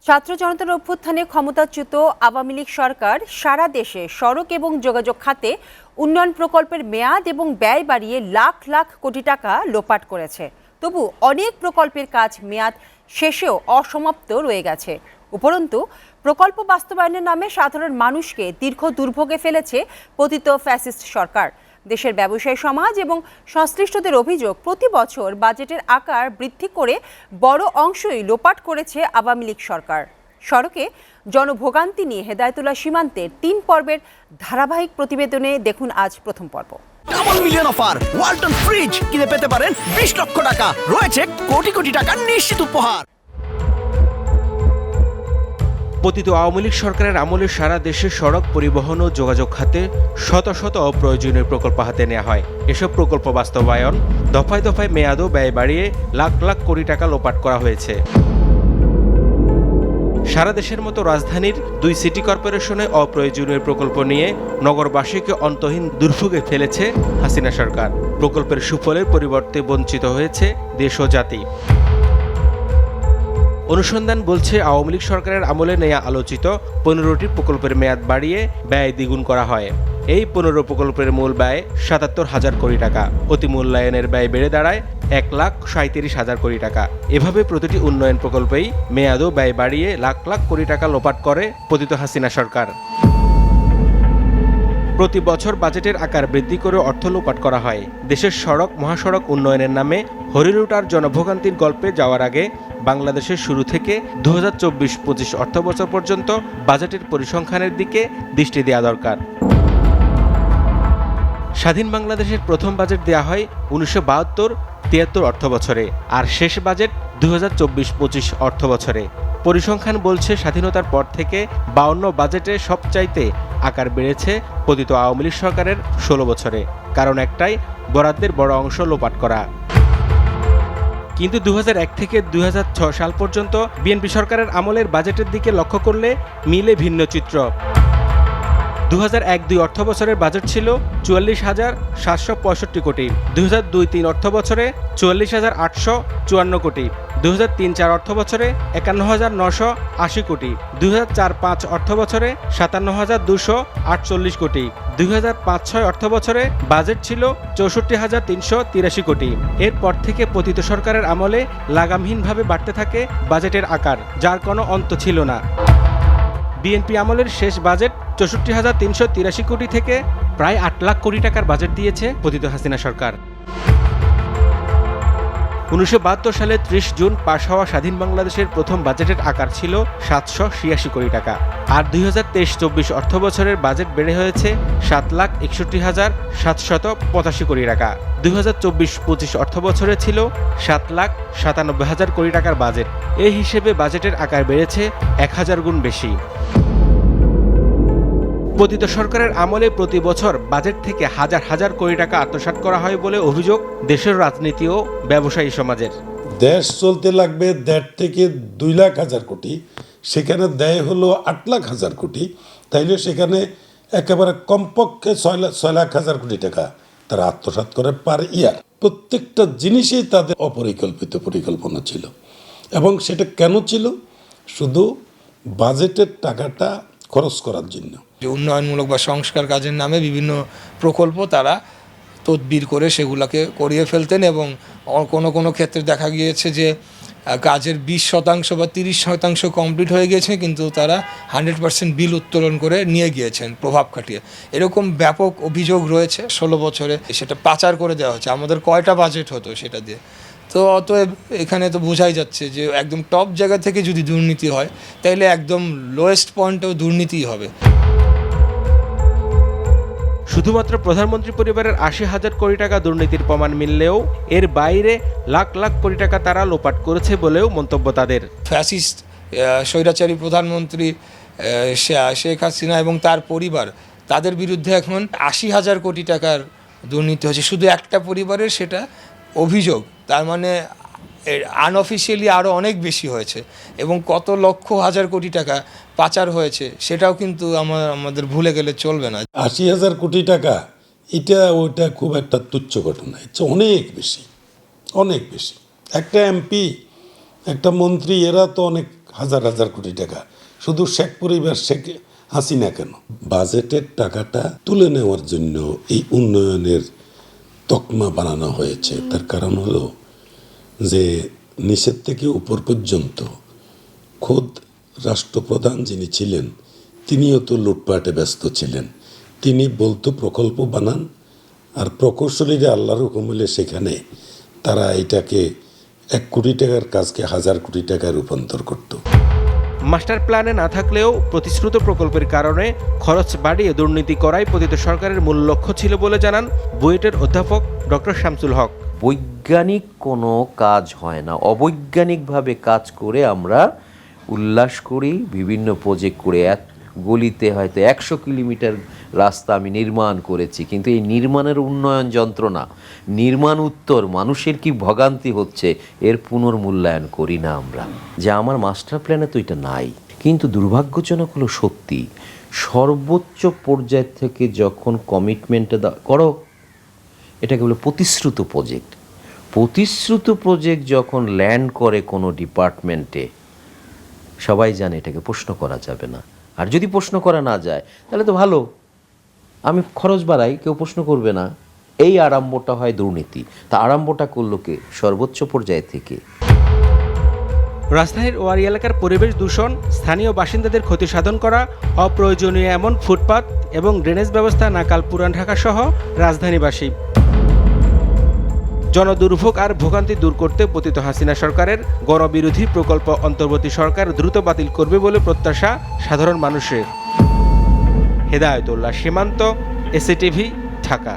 ছাত্র জনতার অভ্যুত্থানে ক্ষমতাচ্যুত আওয়ামী লীগ সরকার সারা দেশে সড়ক এবং যোগাযোগ খাতে উন্নয়ন প্রকল্পের মেয়াদ এবং ব্যয় বাড়িয়ে লাখ লাখ কোটি টাকা লোপাট করেছে। তবু অনেক প্রকল্পের কাজ মেয়াদ শেষেও অসমাপ্ত রয়ে গেছে। উপরন্তু প্রকল্প বাস্তবায়নের নামে সাধারণ মানুষকে দীর্ঘ দুর্ভোগে ফেলেছে পতিত ফ্যাসিস্ট সরকার। দেশের ব্যবসায়ী সমাজ এবং সংশ্লিষ্টদের অভিযোগ, প্রতি বছর বাজেটের আকার বৃদ্ধি করে বড় অংশই লোপাট করেছে আওয়ামী লীগ সরকার। সড়কে জনভোগান্তি নিয়ে হেদায়েতুল্লাহ সীমান্তের ৩ পর্বের ধারাবাহিক প্রতিবেদনে দেখুন আজ প্রথম পর্ব। Double million offer, Walton fridge কিনে পেতে পারেন ২০ লক্ষ টাকা, রয়েছে কোটি কোটি টাকার নিশ্চিত উপহার। পতিত আওয়ামী লীগ সরকারের আমলে সারা দেশে সড়ক পরিবহন ও যোগাযোগ খাতে শত শত অপ্রয়োজনীয় প্রকল্প হাতে নেওয়া হয়। এসব প্রকল্প বাস্তবায়ন দফায় দফায় মেয়াদ ও ব্যয় বাড়িয়ে লাখ লাখ কোটি টাকা লোপাট করা হয়েছে। সারা দেশের মতো রাজধানীর ২ সিটি কর্পোরেশনে অপ্রয়োজনীয় প্রকল্প নিয়ে নগরবাসীকে অন্তহীন দুর্ভোগে ফেলেছে হাসিনা সরকার। প্রকল্পের সুফলের পরিবর্তে বঞ্চিত হয়েছে দেশ ও জাতি। অনুসন্ধান বলছে, আওয়ামী লীগ সরকারের আমলে নেয়া আলোচিত ১৫টি প্রকল্পের মেয়াদ বাড়িয়ে ব্যয় দ্বিগুণ করা হয়। এই ১৫ প্রকল্পের মূল ব্যয় ৭৭,০০০ কোটি টাকা, অতি মূল্যায়নের ব্যয় বেড়ে দাঁড়ায় ১,৩৭,০০০ কোটি টাকা। এভাবে প্রতিটি উন্নয়ন প্রকল্পেই মেয়াদ ও ব্যয় বাড়িয়ে লাখ লাখ কোটি টাকা লোপাট করে পতিত হাসিনা সরকার। প্রতি বছর বাজেটের আকার বৃদ্ধি করে অর্থ লোপাট করা হয়। দেশের সড়ক মহাসড়ক উন্নয়নের নামে হরিলুটার জনভোগান্তির গল্পে যাওয়ার আগে বাংলাদেশের শুরু থেকে ২০২৪-২৫ অর্থবছর পর্যন্ত বাজেটের পরিসংখ্যানের দিকে দৃষ্টি দেওয়া দরকার। স্বাধীন বাংলাদেশের প্রথম বাজেট দেয়া হয় ১৯৭২-৭৩ অর্থবছরে, আর শেষ বাজেট ২০২৪-২৫ অর্থবছরে। পরিসংখ্যান বলছে, স্বাধীনতার পর থেকে ৫২ বাজেটে সবচাইতে আকার বেড়েছে পতিত আওয়ামী লীগ সরকারের ১৬ বছরে। কারণ একটাই, বরাদ্দের বড় অংশ লোপাট করা। কিন্তু ২০০১ থেকে ২০০৬ সাল পর্যন্ত বিএনপি সরকারের আমলের বাজেটের দিকে লক্ষ্য করলে মিলে ভিন্ন চিত্র। ২০০১-২ অর্থবছরের বাজেট ছিল ৪৪,৭৬৫ কোটি, ২০০২-৩ অর্থবছরে ৪৪,৮৫৪ কোটি, ২০০৩-৪ অর্থবছরে ৫১,৯৮০ কোটি, ২০০৪-৫ অর্থবছরে ৫৭,২৪৮ কোটি, ২০০৫-৬ অর্থবছরে বাজেট ছিল ৬৪,৩৮৩ কোটি। এরপর থেকে পতিত সরকারের আমলে লাগামহীনভাবে বাড়তে থাকে বাজেটের আকার, যার কোনো অন্ত ছিল না। বিএনপি আমলের শেষ বাজেট ৬৪,৩৮৩ কোটি থেকে প্রায় ৮ লাখ কোটি টাকার বাজেট দিয়েছে পতিত হাসিনা সরকার। ১৯৭২ সালে ৩০ জুন পাশ হওয়া স্বাধীন বাংলাদেশের প্রথম বাজেটের আকার ছিল ৭৮৬ কোটি টাকা, আর ২০২৩-২৪ অর্থবছরের বাজেট বেড়ে হয়েছে ৭,৬১,৭৮৫ কোটি টাকা। ২০২৪-২৫ অর্থবছরে ছিল ৭,৯৭,০০০ কোটি টাকার বাজেট। এই হিসেবে বাজেটের আকার বেড়েছে ১,০০০ গুণ বেশি। পতিত সরকারের আমলে প্রতি বছর বাজেট থেকে হাজার হাজার কোটি টাকা আত্মসাৎ করা হয় বলে অভিযোগ দেশের রাজনীতি ও ব্যবসায়ী সমাজের। দেশ চলতে লাগবে ১.৫ থেকে ২ লাখ হাজার কোটি, সেখানে দেয় হলো ৮ লাখ হাজার কোটি। তাইলে সেখানে একেবারে কমপক্ষে ৬ লাখ হাজার কোটি টাকা তারা আত্মসাৎ করে পার ইয়ার। প্রত্যেকটা জিনিসই তাদের অপরিকল্পিত পরিকল্পনা ছিল। এবং সেটা কেন ছিল? শুধু বাজেটের টাকাটা খরচ করার জন্য। উন্নয়নমূলক বা সংস্কার কাজের নামে বিভিন্ন প্রকল্প তারা তদবির করে সেগুলোকে করিয়ে ফেলতেন, এবং কোনো কোনো ক্ষেত্রে দেখা গিয়েছে যে কাজের ২০% বা ৩০% কমপ্লিট হয়ে গিয়েছে, কিন্তু তারা 100% বিল উত্তোলন করে নিয়ে গিয়েছেন প্রভাব খাটিয়ে। এরকম ব্যাপক অভিযোগ রয়েছে। ১৬ বছরে সেটা পাচার করে দেওয়া হচ্ছে। আমাদের কয়টা বাজেট হতো সেটা দিয়ে? তো অতএব এখানে তো বোঝাই যাচ্ছে যে একদম টপ জায়গা থেকে যদি দুর্নীতি হয়, তাহলে একদম লোয়েস্ট পয়েন্টেও দুর্নীতিই হবে। শুধুমাত্র প্রধানমন্ত্রী পরিবারের ৮০,০০০ কোটি টাকা দুর্নীতির প্রমাণ মিললেও এর বাইরে লাখ লাখ কোটি টাকা তারা লোপাট করেছে বলেও মন্তব্য তাদের। ফ্যাসিস্ট স্বৈরাচারী প্রধানমন্ত্রী শেখ হাসিনা এবং তার পরিবার, তাদের বিরুদ্ধে এখন ৮০,০০০ কোটি টাকার দুর্নীতি হয়েছে শুধু একটা পরিবারের, সেটা অভিযোগ। তার মানে আনঅফিসিয়ালি আরও অনেক বেশি হয়েছে, এবং কত লক্ষ হাজার কোটি টাকা পাচার হয়েছে সেটাও কিন্তু আমাদের ভুলে গেলে চলবে না। ৮০,০০০ কোটি টাকা ওইটা খুব একটা তুচ্ছ ঘটনা, এটা অনেক বেশি, অনেক বেশি। একটা এমপি, একটা মন্ত্রী, এরা তো অনেক হাজার হাজার কোটি টাকা, শুধু শেখ পরিবার শেখ হাসিনা কেন, বাজেটের টাকাটা তুলে নেওয়ার জন্য এই উন্নয়নের তকমা বানানো হয়েছে। তার কারণ হলো যে নিচের থেকে উপর পর্যন্ত খোদ রাষ্ট্রপ্রধান যিনি ছিলেন তিনিও তো লুটপাটে ব্যস্ত ছিলেন। তিনি বলতো প্রকল্প বানান, আর প্রকৌশলীরা আল্লাহর হুকুম হলে সেখানে তারা এটাকে 1 কোটি টাকার কাজকে 1000 কোটি টাকায় রূপান্তর করত। মাস্টার প্ল্যানে না থাকলেও প্রতিশ্রুত প্রকল্পের কারণে খরচ বাড়িয়ে দুর্নীতি করাই পতিত সরকারের মূল লক্ষ্য ছিল বলে জানান বুয়েটের অধ্যাপক ডক্টর শামসুল হক। বৈজ্ঞানিক কোনো কাজ হয় না, অবৈজ্ঞানিকভাবে কাজ করে আমরা উল্লাস করি, বিভিন্ন প্রজেক্ট করে গলিতে হয়তো 100 কিলোমিটার রাস্তা আমি নির্মাণ করেছি, কিন্তু এই নির্মাণের উন্নয়ন যন্ত্রণা, নির্মাণ উত্তর মানুষের কি ভোগান্তি হচ্ছে এর পুনর্মূল্যায়ন করি না আমরা। যে আমার মাস্টার প্ল্যানে তো এটা নাই, কিন্তু দুর্ভাগ্যজনক হলো সত্যি সর্বোচ্চ পর্যায় থেকে যখন কমিটমেন্টটা করো, এটাকে বলে প্রতিশ্রুত প্রজেক্ট। প্রতিশ্রুত প্রজেক্ট যখন ল্যান্ড করে কোনো ডিপার্টমেন্টে, সবাই জানে এটাকে প্রশ্ন করা যাবে না। আর যদি প্রশ্ন করা না যায় তাহলে তো ভালো, আমি খরচ বাড়াই, কেউ প্রশ্ন করবে না। এই আরম্ভটা হয় দুর্নীতি। তা আরম্ভটা করলো কে? সর্বোচ্চ পর্যায় থেকে। রাজধানীর ওয়ারী এলাকার পরিবেশ দূষণ, স্থানীয় বাসিন্দাদের ক্ষতি সাধন করা, অপ্রয়োজনীয় এমন ফুটপাত এবং ড্রেনেজ ব্যবস্থা নাকাল পুরান ঢাকা সহ রাজধানীবাসী। জনদুর্ভোগ আর ভোগান্তি দূর করতে পতিত হাসিনা সরকারের গণবিরোধী প্রকল্প অন্তর্বর্তী সরকার দ্রুত বাতিল করবে বলে প্রত্যাশা সাধারণ মানুষের। হেদায়েতুল্লাহ সীমান্ত, এসএটিভি, ঢাকা।